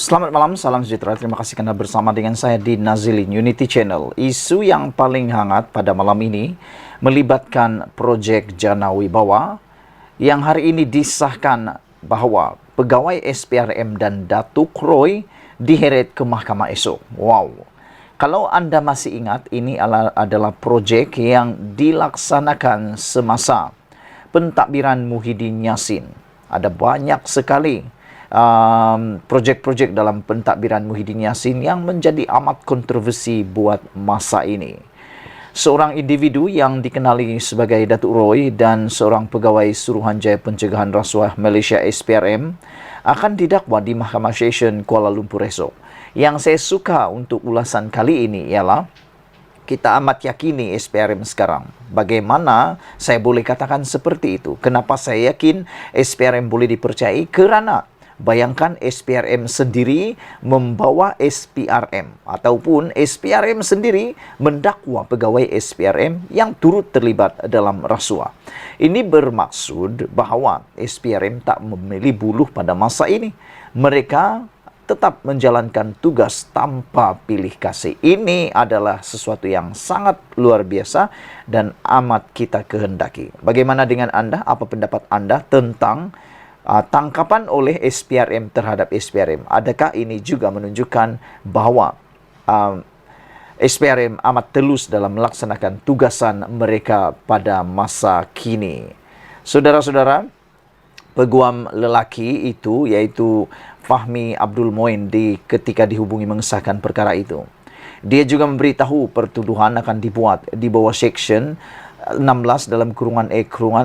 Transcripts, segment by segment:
Selamat malam, salam sejahtera. Terima kasih karena bersama dengan saya di Nazilin Unity Channel. Isu yang paling hangat pada malam ini melibatkan projek Jana Wibawa yang hari ini disahkan bahawa pegawai SPRM dan Datuk Roy diheret ke mahkamah esok. Wow. Kalau anda masih ingat, ini adalah projek yang dilaksanakan semasa pentadbiran Muhyiddin Yassin. Ada banyak sekali projek-projek dalam pentadbiran Muhyiddin Yassin yang menjadi amat kontroversi buat masa ini. Seorang individu yang dikenali sebagai Datuk Roy dan seorang pegawai Suruhanjaya Pencegahan Rasuah Malaysia SPRM akan didakwa di Mahkamah Session Kuala Lumpur esok. Yang saya suka untuk ulasan kali ini ialah kita amat yakini SPRM sekarang. Bagaimana saya boleh katakan seperti itu? Kenapa saya yakin SPRM boleh dipercayai? Kerana bayangkan SPRM sendiri membawa SPRM ataupun SPRM sendiri mendakwa pegawai SPRM yang turut terlibat dalam rasuah. Ini bermaksud bahawa SPRM tak memilih buluh pada masa ini. Mereka tetap menjalankan tugas tanpa pilih kasih. Ini adalah sesuatu yang sangat luar biasa dan amat kita kehendaki. Bagaimana dengan anda? Apa pendapat anda tentang tangkapan oleh SPRM terhadap SPRM? Adakah ini juga menunjukkan bahawa SPRM amat telus dalam melaksanakan tugasan mereka pada masa kini? Saudara-saudara, peguam lelaki itu iaitu Fahmi Abdul Moin ketika dihubungi mengesahkan perkara itu, dia juga memberitahu pertuduhan akan dibuat di bawah Seksyen 16 dalam kurungan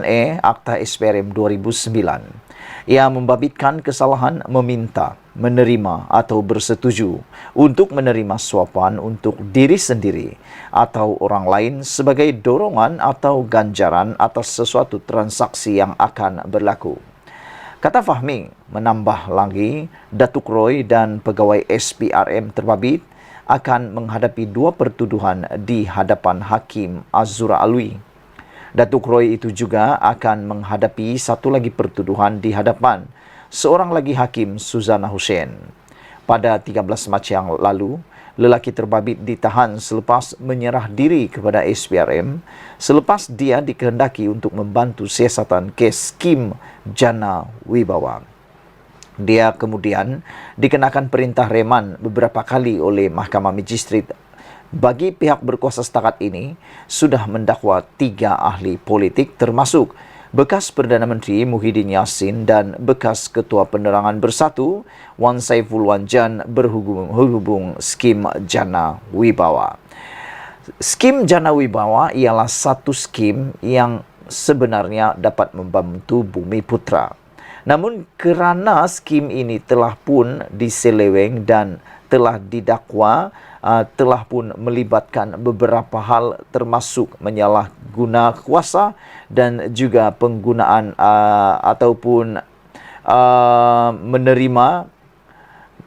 E Akta SPRM 2009. Ia membabitkan kesalahan meminta, menerima atau bersetuju untuk menerima suapan untuk diri sendiri atau orang lain sebagai dorongan atau ganjaran atas sesuatu transaksi yang akan berlaku. Kata Fahmi menambah lagi, Datuk Roy dan pegawai SPRM terbabit akan menghadapi dua pertuduhan di hadapan Hakim Azura Alwi. Datuk Roy itu juga akan menghadapi satu lagi pertuduhan di hadapan seorang lagi Hakim, Suzana Hussein. Pada 13 Mac yang lalu, lelaki terbabit ditahan selepas menyerah diri kepada SPRM selepas dia dikehendaki untuk membantu siasatan kes skim Jana Wibawa. Dia kemudian dikenakan perintah reman beberapa kali oleh Mahkamah Magistrat. Bagi pihak berkuasa setakat ini, sudah mendakwa 3 ahli politik termasuk bekas Perdana Menteri Muhyiddin Yassin dan bekas Ketua Penerangan Bersatu Wan Saiful Wanjan berhubung skim Jana Wibawa. Skim Jana Wibawa ialah satu skim yang sebenarnya dapat membantu Bumi Putra. Namun kerana skim ini telah pun diseleweng dan telah didakwa, telah pun melibatkan beberapa hal termasuk menyalahguna kuasa dan juga penggunaan ataupun menerima,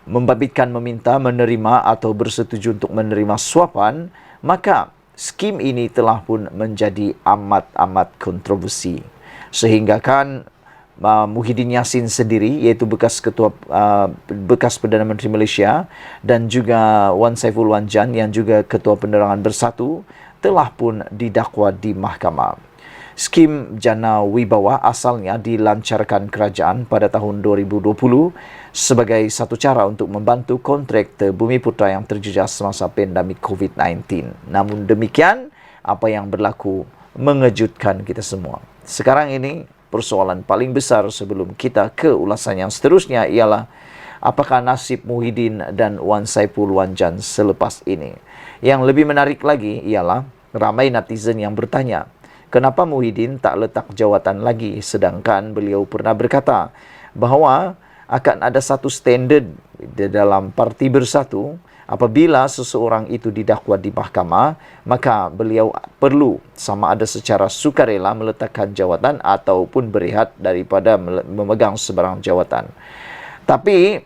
membabitkan meminta, menerima atau bersetuju untuk menerima suapan, maka skim ini telah pun menjadi amat kontroversi. Sehingga kan Muhyiddin Yassin sendiri, iaitu bekas Perdana Menteri Malaysia, dan juga Wan Saiful Wanjan yang juga Ketua Penerangan Bersatu telah pun didakwa di mahkamah. Skim Jana Wibawa asalnya dilancarkan kerajaan pada tahun 2020 sebagai satu cara untuk membantu kontraktor Bumi Putra yang terjejas semasa pandemik COVID-19. Namun demikian, apa yang berlaku mengejutkan kita semua. Sekarang ini, persoalan paling besar sebelum kita ke ulasan yang seterusnya ialah apakah nasib Muhyiddin dan Wan Saiful Wanjan selepas ini. Yang lebih menarik lagi ialah ramai netizen yang bertanya, kenapa Muhyiddin tak letak jawatan lagi sedangkan beliau pernah berkata bahawa akan ada satu standard di dalam Parti Bersatu. Apabila seseorang itu didakwa di mahkamah, maka beliau perlu sama ada secara sukarela meletakkan jawatan ataupun berehat daripada memegang sebarang jawatan. Tapi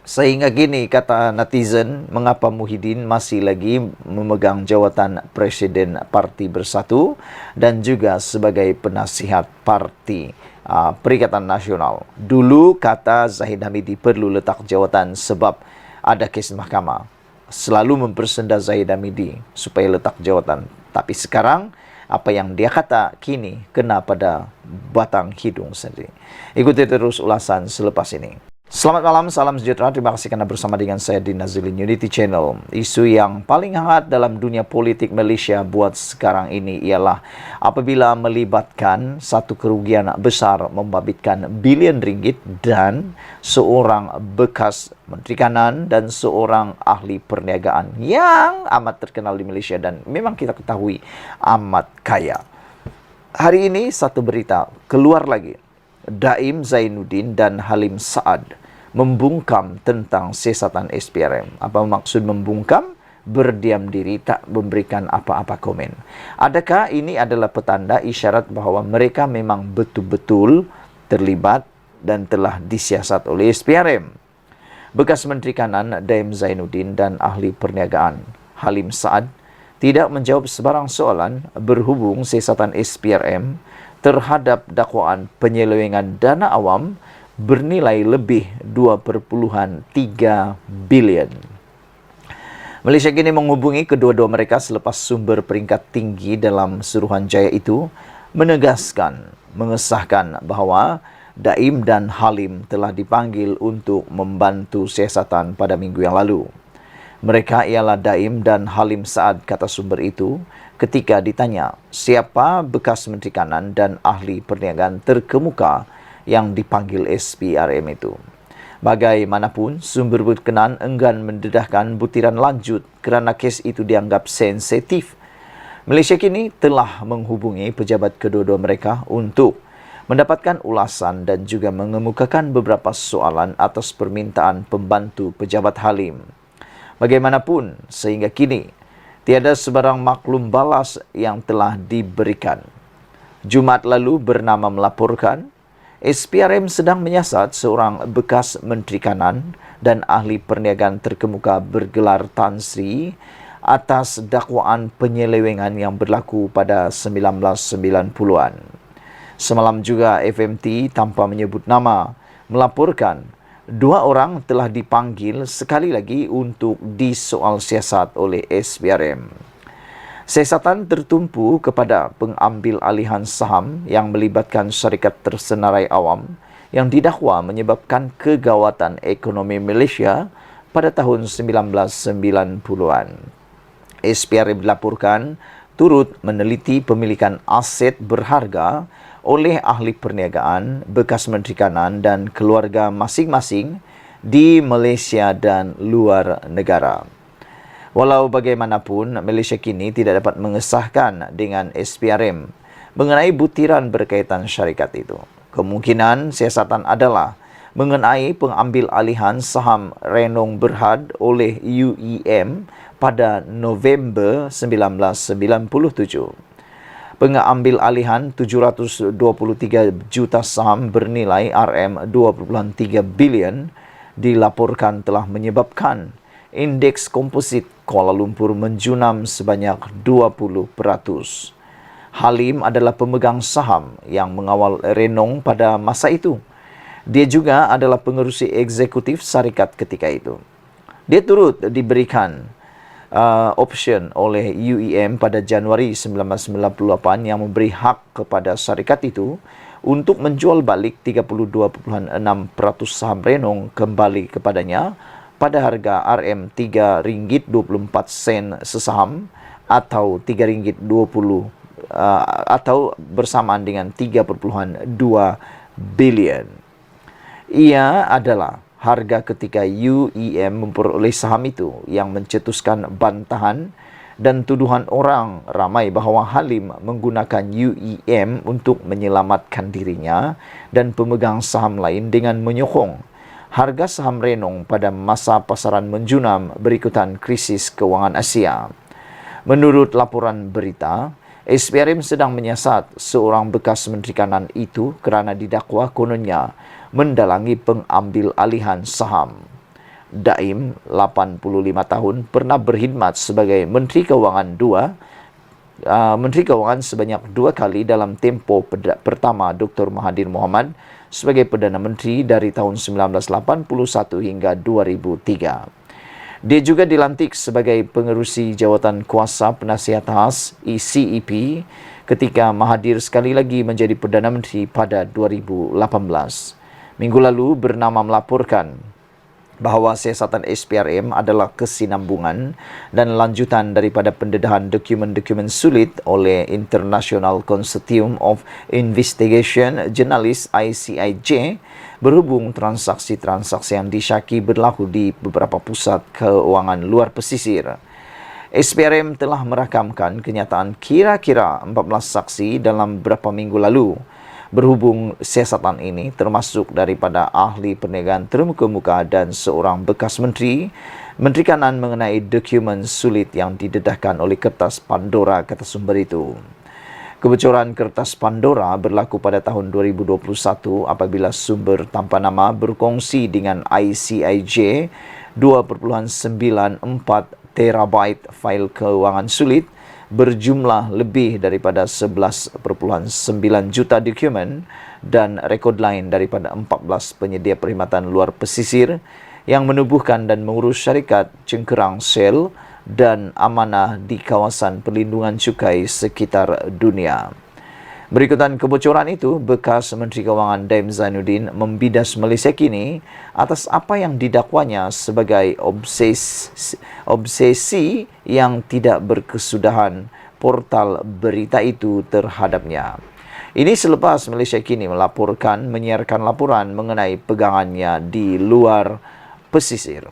sehingga gini, kata netizen, mengapa Muhyiddin masih lagi memegang jawatan Presiden Parti Bersatu dan juga sebagai penasihat parti Perikatan Nasional. Dulu kata Zahid Hamidi perlu letak jawatan sebab ada kes mahkamah. Selalu mempersenda Zahid Hamidi supaya letak jawatan. Tapi sekarang apa yang dia kata kini kena pada batang hidung sendiri. Ikuti terus ulasan selepas ini. Selamat malam, salam sejahtera. Terima kasih karena bersama dengan saya di Nazilin Unity Channel. Isu yang paling hangat dalam dunia politik Malaysia buat sekarang ini ialah apabila melibatkan satu kerugian besar membabitkan bilion ringgit dan seorang bekas Menteri Kanan dan seorang ahli perniagaan yang amat terkenal di Malaysia dan memang kita ketahui amat kaya. Hari ini satu berita keluar lagi. Daim Zainuddin dan Halim Saad membungkam tentang siasatan SPRM. Apa maksud membungkam? Berdiam diri, tak memberikan apa-apa komen. Adakah ini adalah petanda isyarat bahawa mereka memang betul-betul terlibat dan telah disiasat oleh SPRM? Bekas Menteri Kanan Daim Zainuddin dan ahli perniagaan Halim Saad tidak menjawab sebarang soalan berhubung siasatan SPRM terhadap dakwaan penyelewengan dana awam bernilai lebih 2.3 bilion. Malaysia kini menghubungi kedua-dua mereka selepas sumber peringkat tinggi dalam Suruhanjaya itu mengesahkan bahawa Daim dan Halim telah dipanggil untuk membantu siasatan pada minggu yang lalu. Mereka ialah Daim dan Halim Saad, kata sumber itu, ketika ditanya siapa bekas Menteri Kanan dan ahli perniagaan terkemuka yang dipanggil SPRM itu. Bagaimanapun, sumber berkenaan enggan mendedahkan butiran lanjut kerana kes itu dianggap sensitif. Malaysia kini telah menghubungi pejabat kedua-dua mereka untuk mendapatkan ulasan dan juga mengemukakan beberapa soalan atas permintaan pembantu pejabat Halim. Bagaimanapun, sehingga kini tiada sebarang maklum balas yang telah diberikan. Jumaat lalu bernama melaporkan, SPRM sedang menyiasat seorang bekas Menteri Kanan dan ahli perniagaan terkemuka bergelar Tan Sri atas dakwaan penyelewengan yang berlaku pada 1990-an. Semalam juga FMT tanpa menyebut nama melaporkan dua orang telah dipanggil sekali lagi untuk disoal siasat oleh SPRM. Siasatan tertumpu kepada pengambil alihan saham yang melibatkan syarikat tersenarai awam yang didakwa menyebabkan kegawatan ekonomi Malaysia pada tahun 1990-an. SPRM dilaporkan turut meneliti pemilikan aset berharga oleh ahli perniagaan, bekas Menteri Kanan dan keluarga masing-masing di Malaysia dan luar negara. Walau bagaimanapun, Malaysia kini tidak dapat mengesahkan dengan SPRM mengenai butiran berkaitan syarikat itu. Kemungkinan siasatan adalah mengenai pengambil alihan saham Renong Berhad oleh UEM pada November 1997. Pengambil alihan 723 juta saham bernilai RM2.3 bilion dilaporkan telah menyebabkan indeks komposit Kuala Lumpur menjunam sebanyak 20%. Halim adalah pemegang saham yang mengawal Renong pada masa itu. Dia juga adalah pengerusi eksekutif syarikat ketika itu. Dia turut diberikan option oleh UEM pada Januari 1998 yang memberi hak kepada syarikat itu untuk menjual balik 32.6% saham Renong kembali kepadanya pada harga RM3.24 sesaham atau RM3.20 atau bersamaan dengan 3.2 bilion. Ia adalah harga ketika UEM memperoleh saham itu yang mencetuskan bantahan dan tuduhan orang ramai bahawa Halim menggunakan UEM untuk menyelamatkan dirinya dan pemegang saham lain dengan menyokong harga saham Renong pada masa pasaran menjunam berikutan krisis kewangan Asia. Menurut laporan berita, SPRM sedang menyiasat seorang bekas Menteri Kanan itu kerana didakwa kononnya mendalangi pengambil alihan saham. Daim, 85 tahun, pernah berkhidmat sebagai Menteri Kewangan II Menteri Keuangan sebanyak 2 kali dalam tempoh pertama Dr. Mahathir Mohamad sebagai Perdana Menteri dari tahun 1981 hingga 2003. Dia juga dilantik sebagai pengerusi jawatan kuasa penasihat khas ECEP ketika Mahathir sekali lagi menjadi Perdana Menteri pada 2018. Minggu lalu, Bernama melaporkan bahawa siasatan SPRM adalah kesinambungan dan lanjutan daripada pendedahan dokumen-dokumen sulit oleh International Consortium of Investigation Journalists ICIJ berhubung transaksi-transaksi yang disyaki berlaku di beberapa pusat keuangan luar pesisir. SPRM telah merakamkan kenyataan kira-kira 14 saksi dalam beberapa minggu lalu. Berhubung siasatan ini termasuk daripada ahli perniagaan termuka-muka dan seorang bekas menteri, Menteri Kanan mengenai dokumen sulit yang didedahkan oleh kertas Pandora, kata sumber itu. Kebocoran kertas Pandora berlaku pada tahun 2021 apabila sumber tanpa nama berkongsi dengan ICIJ 2.94 terabyte fail keuangan sulit berjumlah lebih daripada 11.9 juta dokumen dan rekod lain daripada 14 penyedia perkhidmatan luar pesisir yang menubuhkan dan mengurus syarikat cengkerang sel dan amanah di kawasan perlindungan cukai sekitar dunia. Berikutan kebocoran itu, bekas Menteri Keuangan Daim Zainuddin membidas Malaysia kini atas apa yang didakwanya sebagai obsesi yang tidak berkesudahan portal berita itu terhadapnya. Ini selepas Malaysia kini menyiarkan laporan mengenai pegangannya di luar pesisir.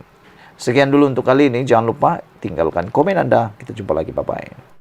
Sekian dulu untuk kali ini. Jangan lupa tinggalkan komen anda. Kita jumpa lagi. Bye-bye.